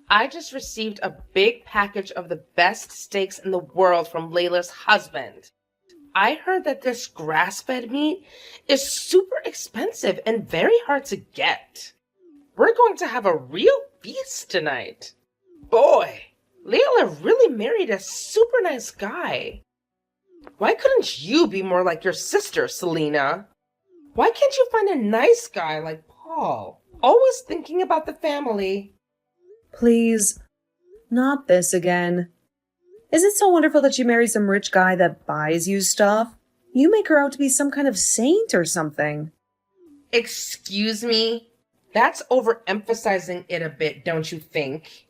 I just received a big package of the best steaks in the world from Layla's husband. I heard that this grass fed meat is super expensive and very hard to get. We're going to have a real feast tonight. Boy, Layla really married a super nice guy. Why couldn't you be more like your sister, Selena? Why can't you find a nice guy like Paul? Always thinking about the family. Please, not this again. Is it so wonderful that you marry some rich guy that buys you stuff? You make her out to be some kind of saint or something. Excuse me? That's overemphasizing it a bit, don't you think?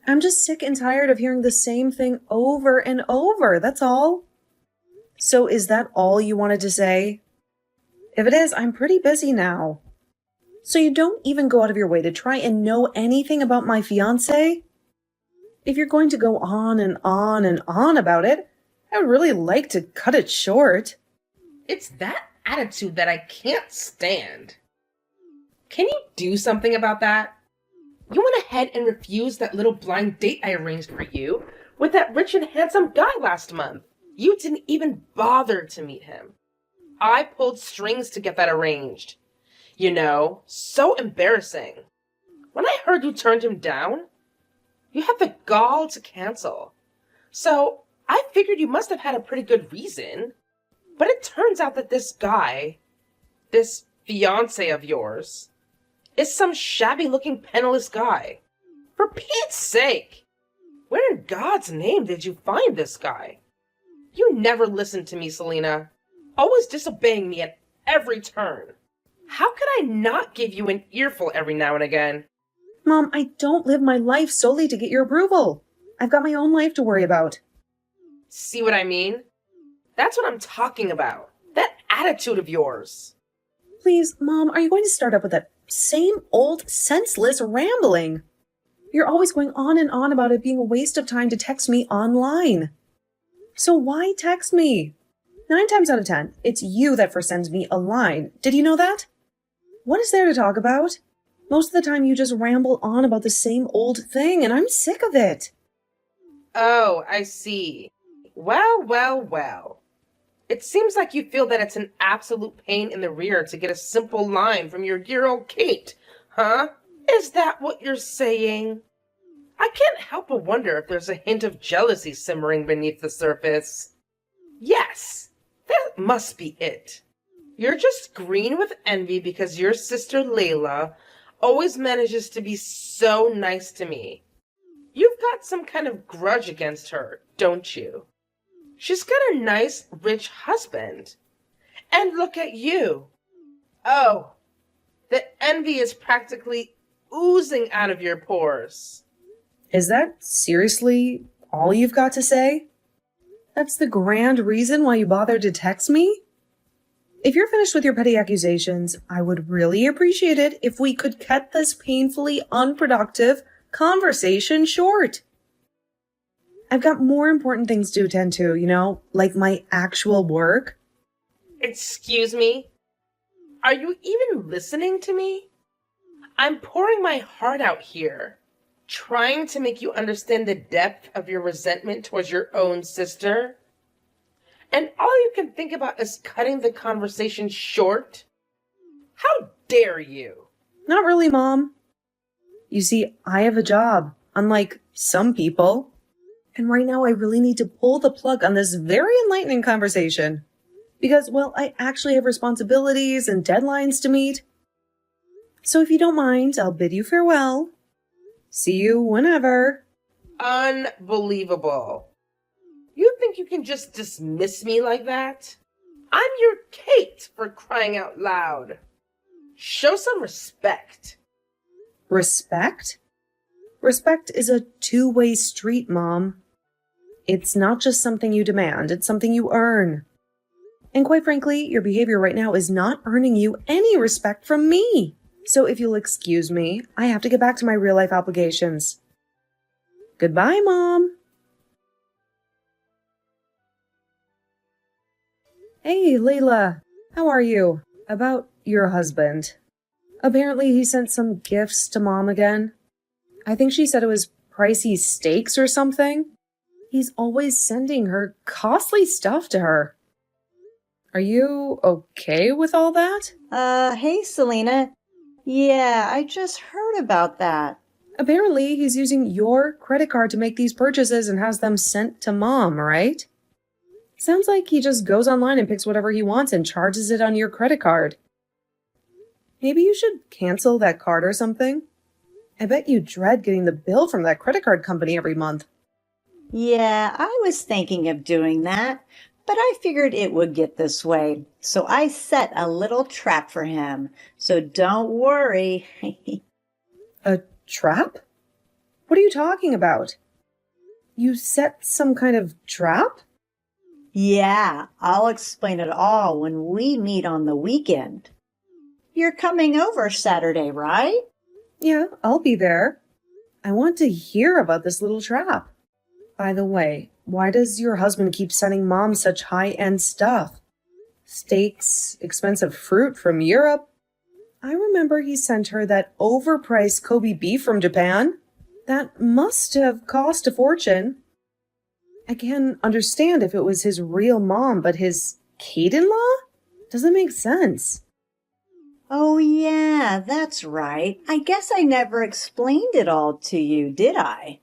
I'm just sick and tired of hearing the same thing over and over, that's all. So is that all you wanted to say? If it is, I'm pretty busy now. So you don't even go out of your way to try and know anything about my fiancé? If you're going to go on and on and on about it, I would really like to cut it short. It's that attitude that I can't stand. Can you do something about that? You went ahead and refused that little blind date I arranged for you with that rich and handsome guy last month. You didn't even bother to meet him. I pulled strings to get that arranged. You know, so embarrassing. When I heard you turned him down, you had the gall to cancel. So I figured you must have had a pretty good reason. But it turns out that this guy, this fiancé of yours, is some shabby-looking penniless guy. For Pete's sake! Where in God's name did you find this guy? You never listened to me, Selena. Always disobeying me at every turn. How could I not give you an earful every now and again? Mom, I don't live my life solely to get your approval. I've got my own life to worry about. See what I mean? That's what I'm talking about. That attitude of yours. Please, Mom, are you going to start up with that same old senseless rambling? You're always going on and on about it being a waste of time to text me online. So why text me? 9 times out of 10, it's you that first sends me a line. Did you know that? What is there to talk about? Most of the time you just ramble on about the same old thing, and I'm sick of it. Oh, I see. Well. It seems like you feel that it's an absolute pain in the rear to get a simple line from your dear old Kate, huh? Is that what you're saying? I can't help but wonder if there's a hint of jealousy simmering beneath the surface. Yes, that must be it. You're just green with envy because your sister Layla always manages to be so nice to me. You've got some kind of grudge against her, don't you? She's got a nice, rich husband. And look at you. Oh, the envy is practically oozing out of your pores. Is that seriously all you've got to say? That's the grand reason why you bothered to text me? If you're finished with your petty accusations, I would really appreciate it if we could cut this painfully unproductive conversation short. I've got more important things to attend to, like my actual work. Excuse me? Are you even listening to me? I'm pouring my heart out here, trying to make you understand the depth of your resentment towards your own sister. And all you can think about is cutting the conversation short? How dare you? Not really, Mom. You see, I have a job, unlike some people. And right now I really need to pull the plug on this very enlightening conversation. Because, well, I actually have responsibilities and deadlines to meet. So if you don't mind, I'll bid you farewell. See you whenever. Unbelievable. You think you can just dismiss me like that? I'm your Kate, for crying out loud. Show some respect. Respect? Respect is a two-way street, Mom. It's not just something you demand, it's something you earn. And quite frankly, your behavior right now is not earning you any respect from me. So if you'll excuse me, I have to get back to my real-life obligations. Goodbye, Mom. Hey, Layla. How are you? About your husband. Apparently he sent some gifts to Mom again. I think she said it was pricey steaks or something. He's always sending her costly stuff to her. Are you okay with all that? Hey, Selena. Yeah, I just heard about that. Apparently, he's using your credit card to make these purchases and has them sent to Mom, right? Sounds like he just goes online and picks whatever he wants and charges it on your credit card. Maybe you should cancel that card or something. I bet you dread getting the bill from that credit card company every month. Yeah, I was thinking of doing that, but I figured it would get this way. So I set a little trap for him. So don't worry. A trap? What are you talking about? You set some kind of trap? Yeah, I'll explain it all when we meet on the weekend. You're coming over Saturday, right? Yeah, I'll be there. I want to hear about this little trap. By the way, why does your husband keep sending Mom such high-end stuff? Steaks, expensive fruit from Europe. I remember he sent her that overpriced Kobe beef from Japan. That must have cost a fortune. I can understand if it was his real mom, but his Kate-in-law? Doesn't make sense. Oh, yeah, that's right. I guess I never explained it all to you, did I?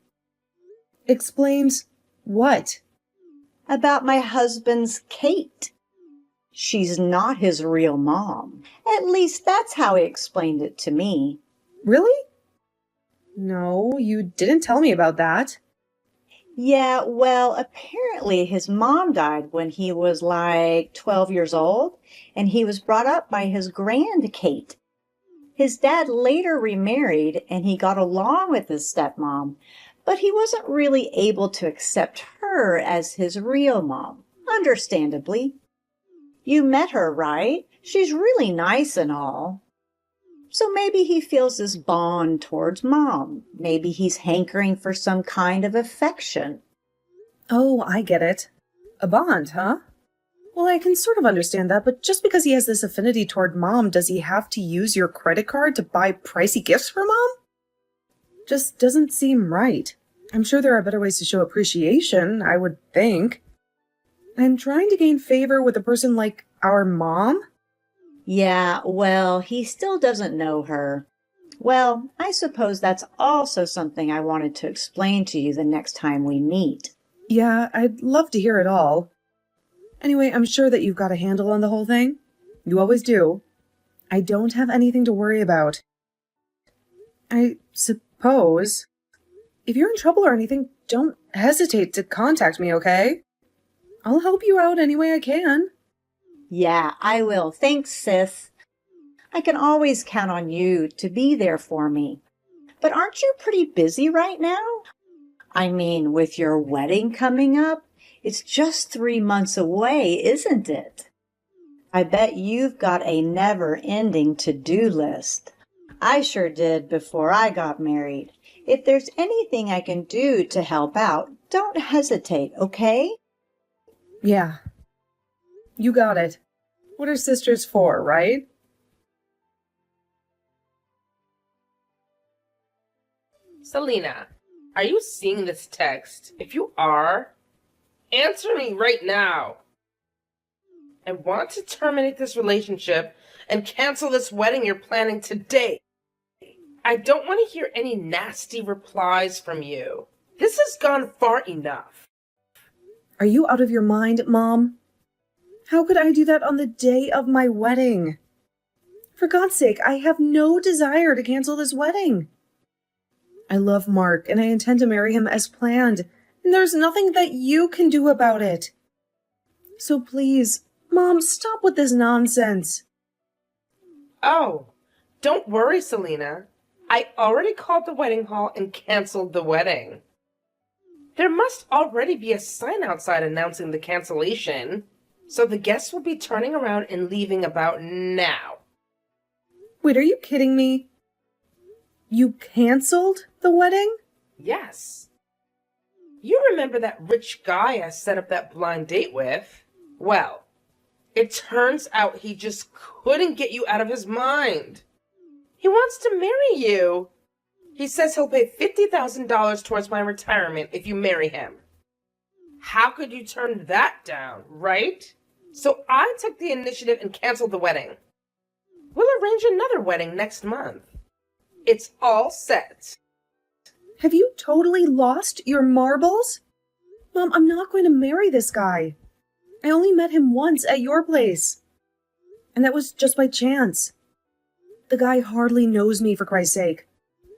Explains what? About my husband's Kate. She's not his real mom. At least that's how he explained it to me. Really? No, you didn't tell me about that. Yeah, well, apparently his mom died when he was like 12 years old, and he was brought up by his grand Kate. His dad later remarried, and he got along with his stepmom, but he wasn't really able to accept her as his real mom, understandably. You met her, right? She's really nice and all. So maybe he feels this bond towards Mom. Maybe he's hankering for some kind of affection. Oh, I get it. A bond, huh? Well, I can sort of understand that, but just because he has this affinity toward Mom, does he have to use your credit card to buy pricey gifts for Mom? Just doesn't seem right. I'm sure there are better ways to show appreciation, I would think. I'm trying to gain favor with a person like our mom. Yeah, well, he still doesn't know her. Well, I suppose that's also something I wanted to explain to you the next time we meet. Yeah, I'd love to hear it all. Anyway, I'm sure that you've got a handle on the whole thing. You always do. I don't have anything to worry about. I suppose. If you're in trouble or anything, don't hesitate to contact me, okay? I'll help you out any way I can. Yeah, I will. Thanks, sis. I can always count on you to be there for me. But aren't you pretty busy right now? I mean, with your wedding coming up, it's just 3 months away, isn't it? I bet you've got a never-ending to-do list. I sure did before I got married. If there's anything I can do to help out, don't hesitate, okay? Yeah. You got it. What are sisters for, right? Selena, are you seeing this text? If you are, answer me right now. I want to terminate this relationship and cancel this wedding you're planning today. I don't want to hear any nasty replies from you. This has gone far enough. Are you out of your mind, Mom? How could I do that on the day of my wedding? For God's sake, I have no desire to cancel this wedding. I love Mark, and I intend to marry him as planned, and there's nothing that you can do about it. So please, Mom, stop with this nonsense. Oh, don't worry, Selena. I already called the wedding hall and canceled the wedding. There must already be a sign outside announcing the cancellation, so the guests will be turning around and leaving about now. Wait, are you kidding me? You canceled the wedding? Yes. You remember that rich guy I set up that blind date with? Well, it turns out he just couldn't get you out of his mind. He wants to marry you. He says he'll pay $50,000 towards my retirement if you marry him. How could you turn that down, right? So I took the initiative and canceled the wedding. We'll arrange another wedding next month. It's all set. Have you totally lost your marbles? Mom, I'm not going to marry this guy. I only met him once at your place. And that was just by chance. The guy hardly knows me, for Christ's sake.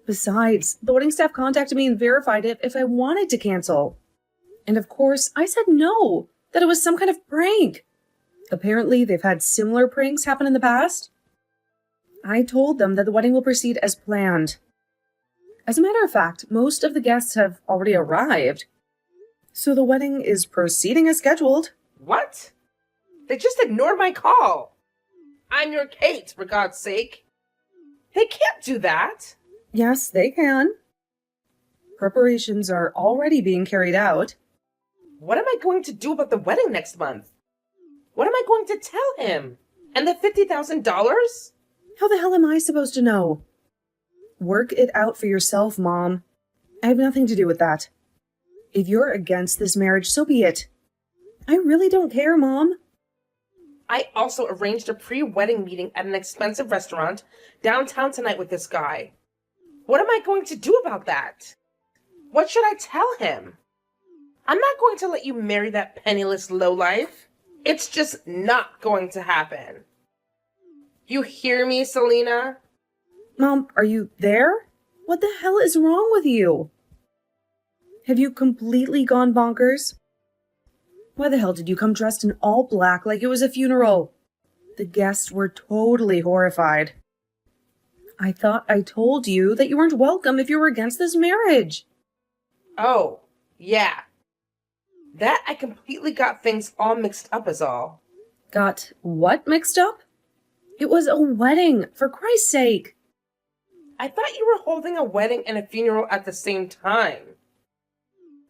Besides, the wedding staff contacted me and verified it if I wanted to cancel. And of course, I said no, that it was some kind of prank. Apparently, they've had similar pranks happen in the past. I told them that the wedding will proceed as planned. As a matter of fact, most of the guests have already arrived. So the wedding is proceeding as scheduled. What? They just ignored my call. I'm your Kate, for God's sake. They can't do that. Yes, they can. Preparations are already being carried out. What am I going to do about the wedding next month? What am I going to tell him? And the $50,000? How the hell am I supposed to know? Work it out for yourself, Mom. I have nothing to do with that. If you're against this marriage, so be it. I really don't care, Mom. I also arranged a pre-wedding meeting at an expensive restaurant downtown tonight with this guy. What am I going to do about that? What should I tell him? I'm not going to let you marry that penniless lowlife. It's just not going to happen. You hear me, Selena? Mom, are you there? What the hell is wrong with you? Have you completely gone bonkers? Why the hell did you come dressed in all black like it was a funeral? The guests were totally horrified. I thought I told you that you weren't welcome if you were against this marriage. Oh, yeah. That I completely got things all mixed up is all. Got what mixed up? It was a wedding, for Christ's sake. I thought you were holding a wedding and a funeral at the same time.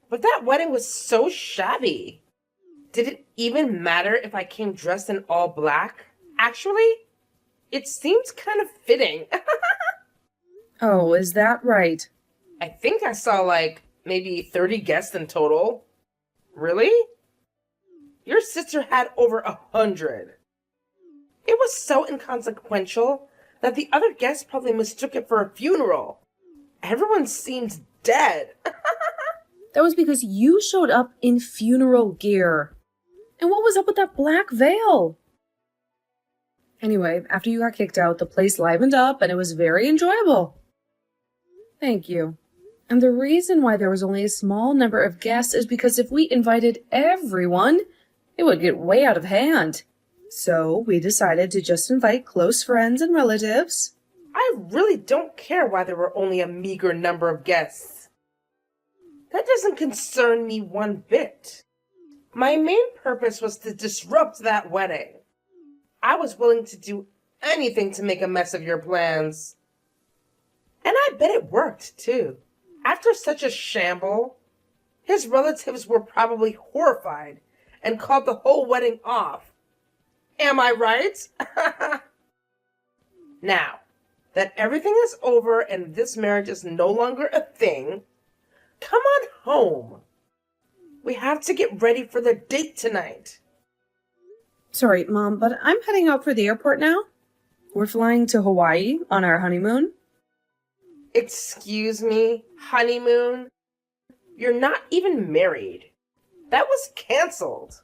But that wedding was so shabby. Did it even matter if I came dressed in all black? Actually, it seems kind of fitting. Oh, is that right? I think I saw maybe 30 guests in total. Really? Your sister had over 100. It was so inconsequential that the other guests probably mistook it for a funeral. Everyone seemed dead. That was because you showed up in funeral gear. And what was up with that black veil? Anyway, after you got kicked out, the place livened up and it was very enjoyable. Thank you. And the reason why there was only a small number of guests is because if we invited everyone, it would get way out of hand. So we decided to just invite close friends and relatives. I really don't care why there were only a meager number of guests. That doesn't concern me one bit. My main purpose was to disrupt that wedding. I was willing to do anything to make a mess of your plans. And I bet it worked, too. After such a shamble, his relatives were probably horrified and called the whole wedding off. Am I right? Now, that everything is over and this marriage is no longer a thing, come on home. We have to get ready for the date tonight. Sorry, Mom, but I'm heading out for the airport now. We're flying to Hawaii on our honeymoon. Excuse me, honeymoon? You're not even married. That was canceled.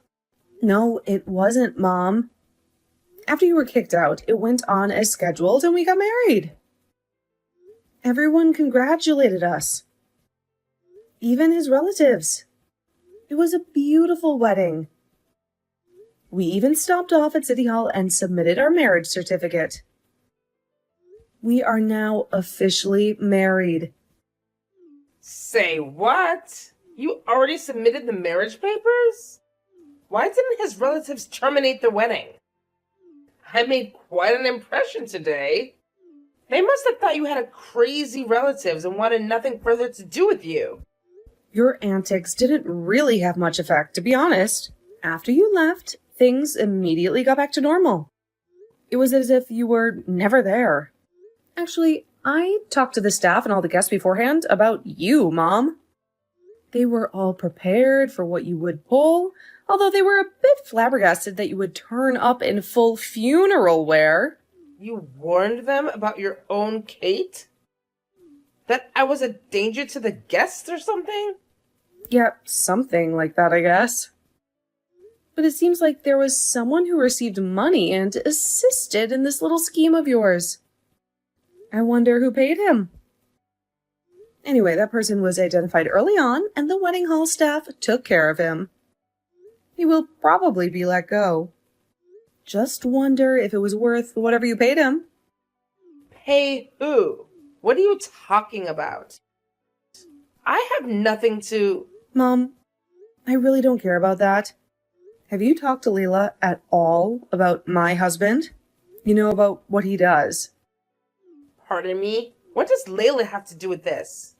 No, it wasn't, Mom. After you were kicked out, it went on as scheduled and we got married. Everyone congratulated us. Even his relatives. It was a beautiful wedding. We even stopped off at City Hall and submitted our marriage certificate. We are now officially married. Say what? You already submitted the marriage papers? Why didn't his relatives terminate the wedding? I made quite an impression today. They must have thought you had a crazy relatives and wanted nothing further to do with you. Your antics didn't really have much effect, to be honest. After you left, things immediately got back to normal. It was as if you were never there. Actually, I talked to the staff and all the guests beforehand about you, Mom. They were all prepared for what you would pull, although they were a bit flabbergasted that you would turn up in full funeral wear. You warned them about your own Kate? That I was a danger to the guests or something? Yeah, something like that, I guess. But it seems like there was someone who received money and assisted in this little scheme of yours. I wonder who paid him. Anyway, that person was identified early on, and the wedding hall staff took care of him. He will probably be let go. Just wonder if it was worth whatever you paid him. Pay who? What are you talking about? I have nothing to... Mom, I really don't care about that. Have you talked to Leila at all about my husband? You know, about what he does. Pardon me? What does Layla have to do with this?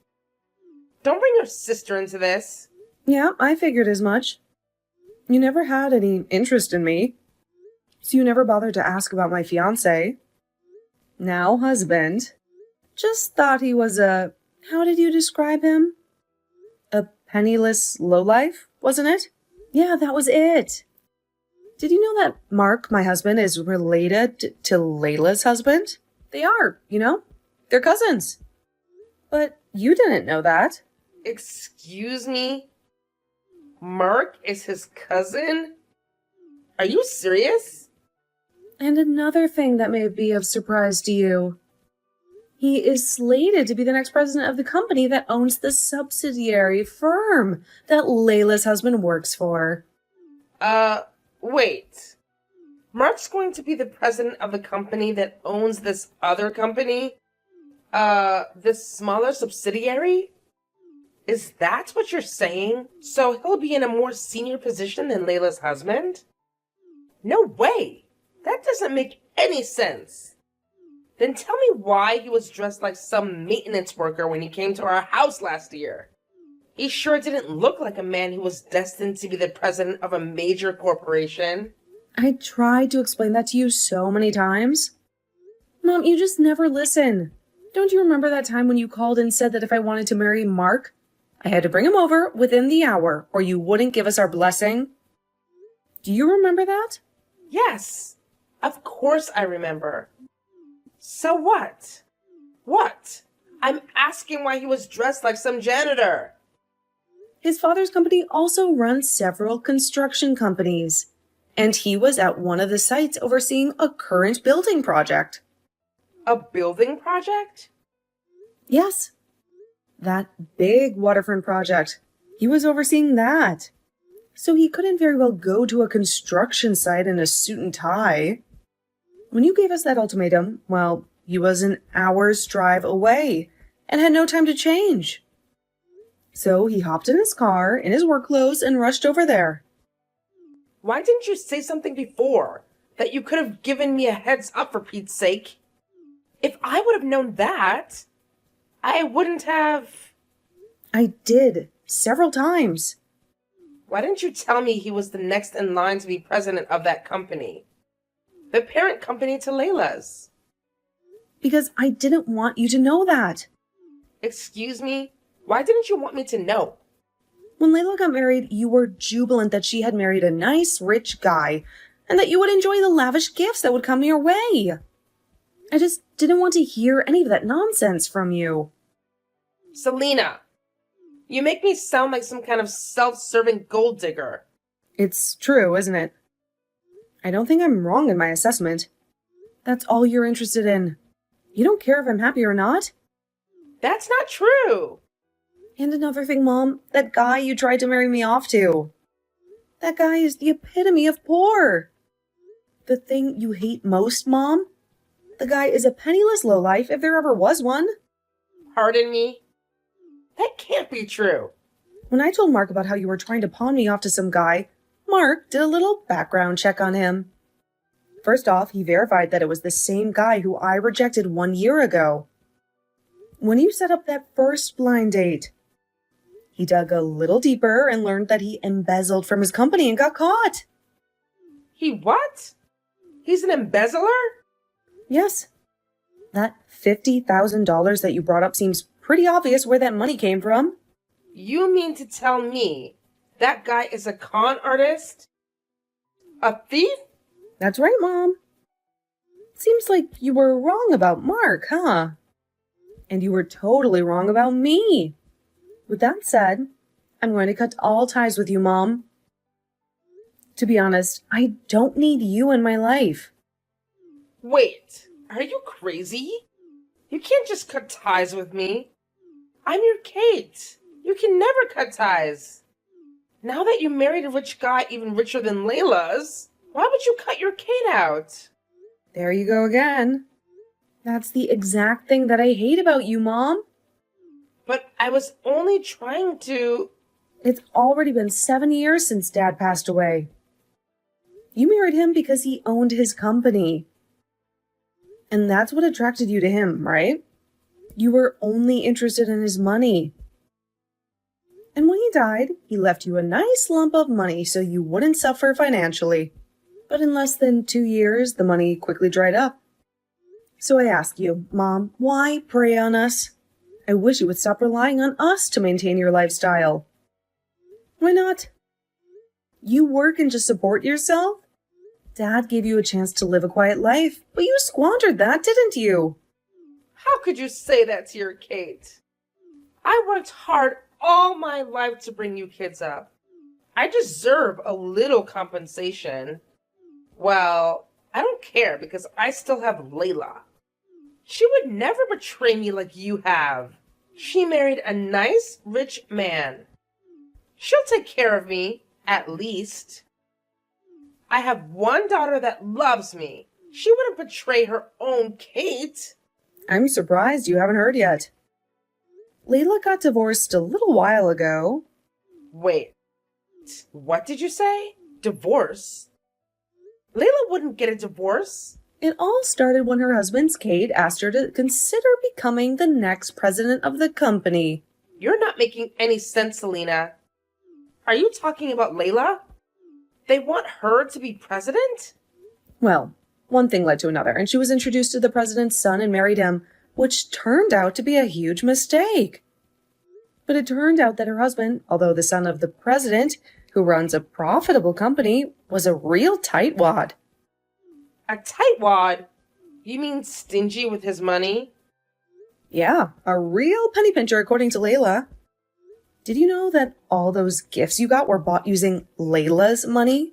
Don't bring your sister into this. Yeah, I figured as much. You never had any interest in me, so you never bothered to ask about my fiancé. Now husband. Just thought he was a... How did you describe him? A penniless lowlife, wasn't it? Yeah, that was it. Did you know that Mark, my husband, is related to Layla's husband? They are, you know? They're cousins. But you didn't know that. Excuse me? Mark is his cousin? Are you serious? And another thing that may be of surprise to you. He is slated to be the next president of the company that owns the subsidiary firm that Layla's husband works for. Wait. Mark's going to be the president of the company that owns this other company? This smaller subsidiary? Is that what you're saying? So he'll be in a more senior position than Layla's husband? No way! That doesn't make any sense. Then tell me why he was dressed like some maintenance worker when he came to our house last year. He sure didn't look like a man who was destined to be the president of a major corporation. I tried to explain that to you so many times. Mom, you just never listen. Don't you remember that time when you called and said that if I wanted to marry Mark, I had to bring him over within the hour or you wouldn't give us our blessing? Do you remember that? Yes, of course I remember. So what? What? I'm asking why he was dressed like some janitor. His father's company also runs several construction companies, and he was at one of the sites overseeing a current building project. A building project? Yes. That big waterfront project. He was overseeing that. So he couldn't very well go to a construction site in a suit and tie. When you gave us that ultimatum, well, he was an hour's drive away and had no time to change. So he hopped in his car, in his work clothes, and rushed over there. Why didn't you say something before? That you could have given me a heads up, for Pete's sake. If I would have known that, I wouldn't have... I did, several times. Why didn't you tell me he was the next in line to be president of that company? The parent company to Layla's. Because I didn't want you to know that. Excuse me? Why didn't you want me to know? When Layla got married, you were jubilant that she had married a nice, rich guy, and that you would enjoy the lavish gifts that would come your way. I just didn't want to hear any of that nonsense from you. Selena, you make me sound like some kind of self-serving gold digger. It's true, isn't it? I don't think I'm wrong in my assessment. That's all you're interested in. You don't care if I'm happy or not. That's not true. And another thing, Mom, that guy you tried to marry me off to. That guy is the epitome of poor. The thing you hate most, Mom? The guy is a penniless lowlife if there ever was one. Pardon me? That can't be true. When I told Mark about how you were trying to pawn me off to some guy, Mark did a little background check on him. First off, he verified that it was the same guy who I rejected 1 year ago. When you set up that first blind date, he dug a little deeper and learned that he embezzled from his company and got caught. He what? He's an embezzler? Yes. That $50,000 that you brought up seems pretty obvious where that money came from. You mean to tell me that guy is a con artist? A thief? That's right, Mom. Seems like you were wrong about Mark, huh? And you were totally wrong about me. With that said, I'm going to cut all ties with you, Mom. To be honest, I don't need you in my life. Wait, are you crazy? You can't just cut ties with me. I'm your Kate. You can never cut ties. Now that you married a rich guy even richer than Layla's, why would you cut your Kate out? There you go again. That's the exact thing that I hate about you, Mom. But I was only trying to... It's already been 7 years since Dad passed away. You married him because he owned his company. And that's what attracted you to him, right? You were only interested in his money. And when he died, he left you a nice lump of money so you wouldn't suffer financially. But in less than 2 years, the money quickly dried up. So I ask you, Mom, why prey on us? I wish you would stop relying on us to maintain your lifestyle. Why not? You work and just support yourself? Dad gave you a chance to live a quiet life, but you squandered that, didn't you? How could you say that to your Kate? I worked hard all my life to bring you kids up. I deserve a little compensation. Well, I don't care because I still have Layla. She would never betray me like you have. She married a nice, rich man. She'll take care of me, at least. I have one daughter that loves me. She wouldn't betray her own Kate. I'm surprised you haven't heard yet. Layla got divorced a little while ago. Wait, what did you say? Divorce? Layla wouldn't get a divorce. It all started when her husband's Kate asked her to consider becoming the next president of the company. You're not making any sense, Selena. Are you talking about Layla? They want her to be president? Well, one thing led to another, and she was introduced to the president's son and married him, which turned out to be a huge mistake. But it turned out that her husband, although the son of the president, who runs a profitable company, was a real tightwad. A tightwad? You mean stingy with his money? Yeah, a real penny pincher, according to Layla. Did you know that all those gifts you got were bought using Layla's money?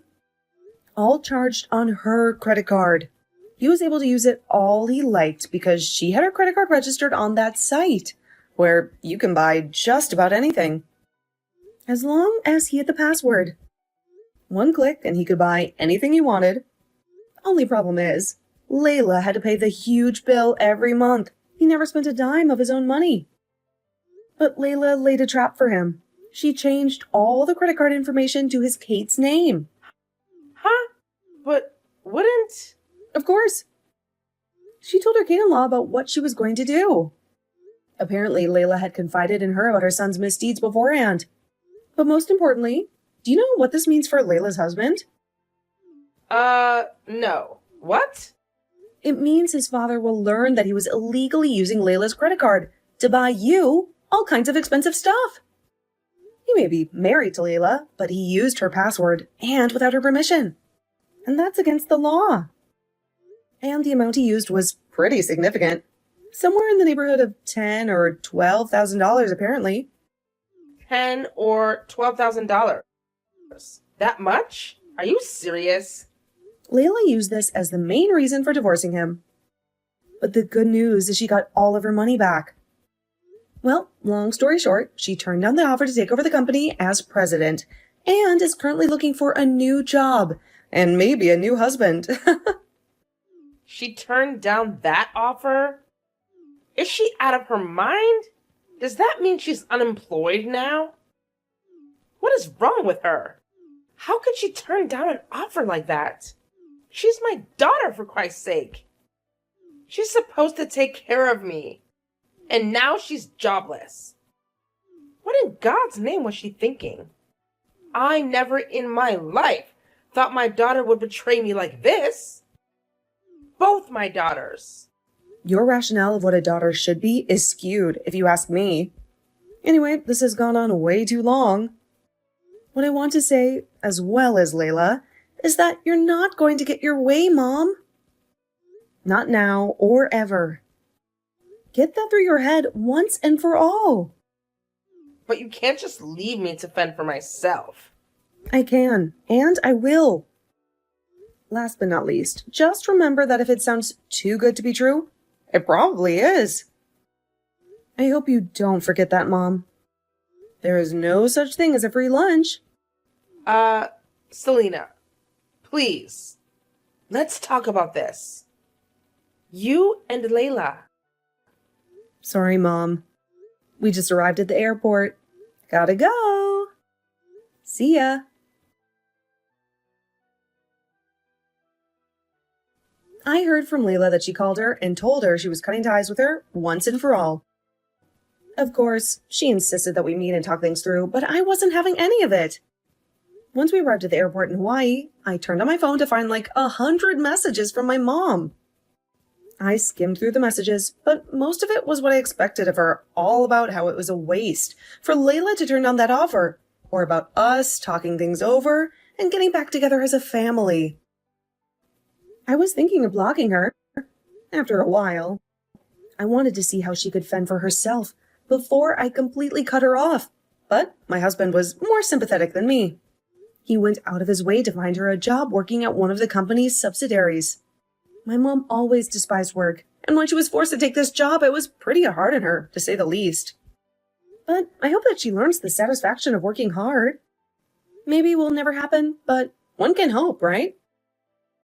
All charged on her credit card. He was able to use it all he liked because she had her credit card registered on that site, where you can buy just about anything. As long as he had the password. One click and he could buy anything he wanted. Only problem is, Layla had to pay the huge bill every month. He never spent a dime of his own money. But Layla laid a trap for him. She changed all the credit card information to his Kate's name. Huh? But wouldn't... Of course. She told her Kate-in-law about what she was going to do. Apparently, Layla had confided in her about her son's misdeeds beforehand. But most importantly, do you know what this means for Layla's husband? No. What? It means his father will learn that he was illegally using Layla's credit card to buy you all kinds of expensive stuff. He may be married to Layla, but he used her password and without her permission. And that's against the law. And the amount he used was pretty significant. Somewhere in the neighborhood of $10,000 or $12,000, apparently. $10,000 or $12,000? That much? Are you serious? Layla used this as the main reason for divorcing him. But the good news is she got all of her money back. Well, long story short, she turned down the offer to take over the company as president and is currently looking for a new job and maybe a new husband. She turned down that offer? Is she out of her mind? Does that mean she's unemployed now? What is wrong with her? How could she turn down an offer like that? She's my daughter, for Christ's sake. She's supposed to take care of me. And now she's jobless. What in God's name was she thinking? I never in my life thought my daughter would betray me like this. Both my daughters. Your rationale of what a daughter should be is skewed, if you ask me. Anyway, this has gone on way too long. What I want to say, as well as Layla, is that you're not going to get your way, Mom. Not now or ever. Get that through your head once and for all. But you can't just leave me to fend for myself. I can, and I will. Last but not least, just remember that if it sounds too good to be true, it probably is. I hope you don't forget that, Mom. There is no such thing as a free lunch. Selena, please, let's talk about this. You and Layla. Sorry, Mom. We just arrived at the airport. Gotta go. See ya. I heard from Layla that she called her and told her she was cutting ties with her once and for all. Of course, she insisted that we meet and talk things through, but I wasn't having any of it. Once we arrived at the airport in Hawaii, I turned on my phone to find like 100 messages from my mom. I skimmed through the messages, but most of it was what I expected of her, all about how it was a waste for Layla to turn down that offer, or about us talking things over and getting back together as a family. I was thinking of blocking her. After a while, I wanted to see how she could fend for herself before I completely cut her off, but my husband was more sympathetic than me. He went out of his way to find her a job working at one of the company's subsidiaries. My mom always despised work, and when she was forced to take this job, it was pretty hard on her, to say the least. But I hope that she learns the satisfaction of working hard. Maybe it will never happen, but one can hope, right?